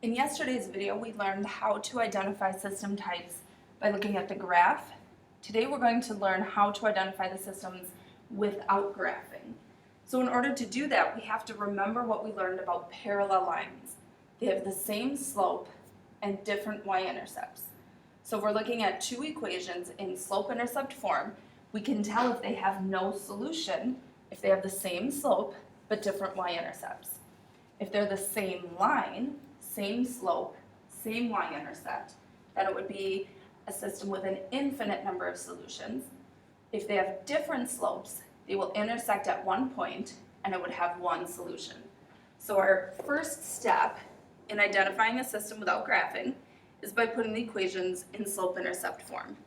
In yesterday's video, we learned how to identify system types by looking at the graph. Today we're going to learn how to identify the systems without graphing. So in order to do that, we have to remember what we learned about parallel lines. They have the same slope and different y-intercepts. So if we're looking at two equations in slope-intercept form, we can tell if they have no solution if they have the same slope but different y-intercepts. If they're the same line, same slope, same y-intercept, then it would be a system with an infinite number of solutions. If they have different slopes, they will intersect at one point and it would have one solution. So our first step in identifying a system without graphing is by putting the equations in slope-intercept form.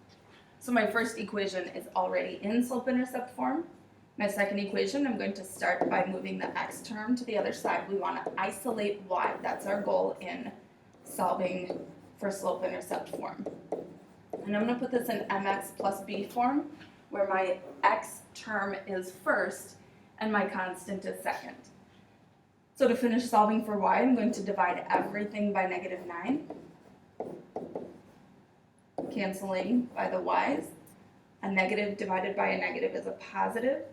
So my first equation is already in slope-intercept form. My second equation, I'm going to start by moving the x term to the other side. We want to isolate y. That's our goal in solving for slope-intercept form. And I'm going to put this in mx plus b form, where my x term is first and my constant is second. So to finish solving for y, I'm going to divide everything by -9, canceling by the y's. A negative divided by a negative is a positive.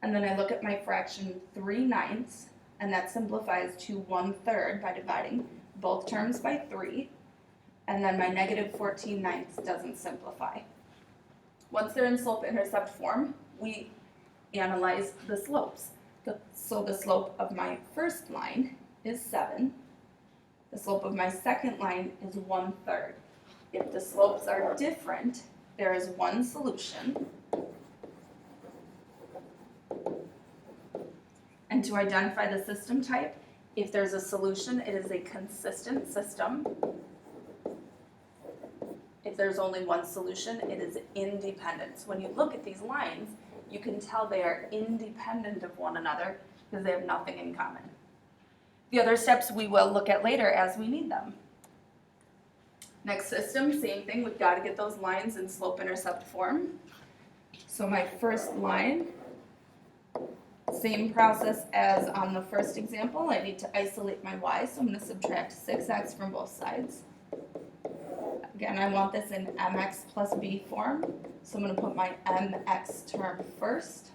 And then I look at my fraction 3/9, and that simplifies to 1/3 by dividing both terms by 3. And then my -14/9 doesn't simplify. Once they're in slope-intercept form, we analyze the slopes. So the slope of my first line is 7. The slope of my second line is 1/3. If the slopes are different, there is one solution. And to identify the system type, if there's a solution, it is a consistent system. If there's only one solution, it is independent. So when you look at these lines, you can tell they are independent of one another because they have nothing in common. The other steps we will look at later as we need them. Next system, same thing, we've got to get those lines in slope-intercept form. So my first line, same process as on the first example. I need to isolate my y, so I'm going to subtract 6x from both sides. Again, I want this in mx plus b form, so I'm going to put my mx term first.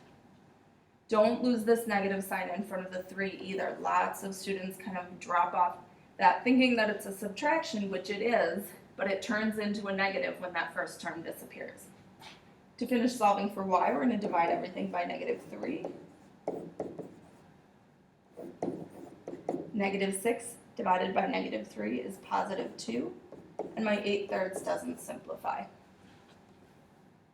Don't lose this negative sign in front of the 3 either. Lots of students kind of drop off that thinking that it's a subtraction, which it is, but it turns into a negative when that first term disappears. To finish solving for y, we're going to divide everything by -3. -6 divided by -3 is +2, and my 8/3 doesn't simplify.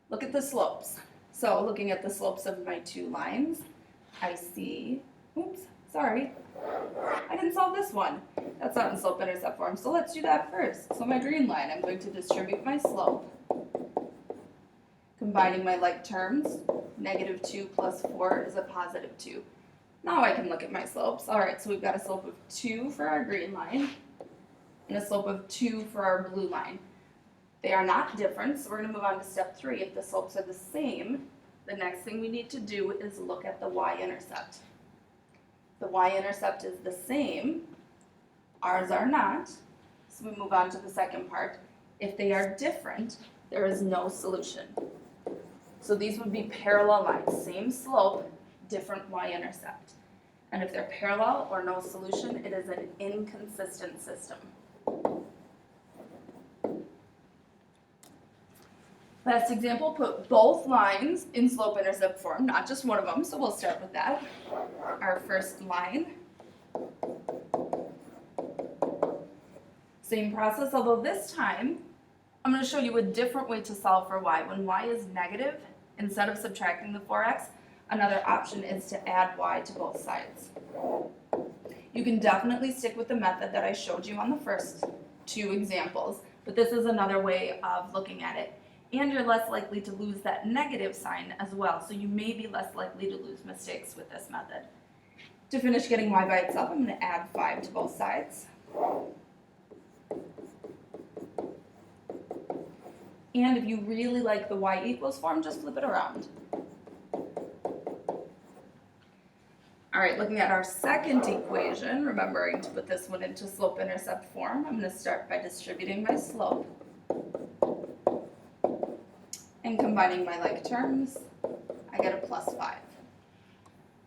Look at the slopes. So looking at the slopes of my two lines, I see, I didn't solve this one. That's not in slope-intercept form, so let's do that first. So my green line, I'm going to distribute my slope, combining my like terms. -2 plus 4 is a +2. Now I can look at my slopes. All right, so we've got a slope of 2 for our green line and a slope of 2 for our blue line. They are not different, so we're going to move on to step 3. If the slopes are the same, the next thing we need to do is look at the y-intercept. The y-intercept is the same. Ours are not, so we move on to the second part. If they are different, there is no solution. So these would be parallel lines, same slope, different y-intercept. And if they're parallel or no solution, it is an inconsistent system. Last example, put both lines in slope-intercept form, not just one of them, so we'll start with that. Our first line. Same process, although this time, I'm going to show you a different way to solve for y. When y is negative, instead of subtracting the 4x, another option is to add y to both sides. You can definitely stick with the method that I showed you on the first two examples, but this is another way of looking at it. And you're less likely to lose that negative sign as well, so you may be less likely to lose mistakes with this method. To finish getting y by itself, I'm going to add 5 to both sides. And if you really like the y equals form, just flip it around. All right, looking at our second equation, remembering to put this one into slope-intercept form, I'm going to start by distributing my slope and combining my like terms. I get a plus 5.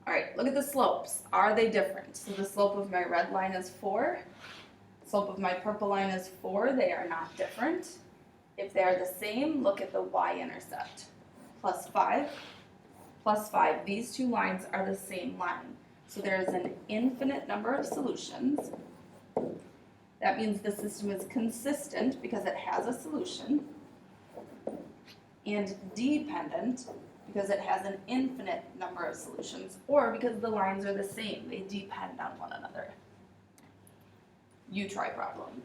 All right, look at the slopes. Are they different? So the slope of my red line is 4. Slope of my purple line is 4. They are not different. If they are the same, look at the y-intercept. Plus 5, plus 5. These two lines are the same line. So there is an infinite number of solutions. That means the system is consistent because it has a solution, and dependent because it has an infinite number of solutions, or because the lines are the same, they depend on one another. You try problems.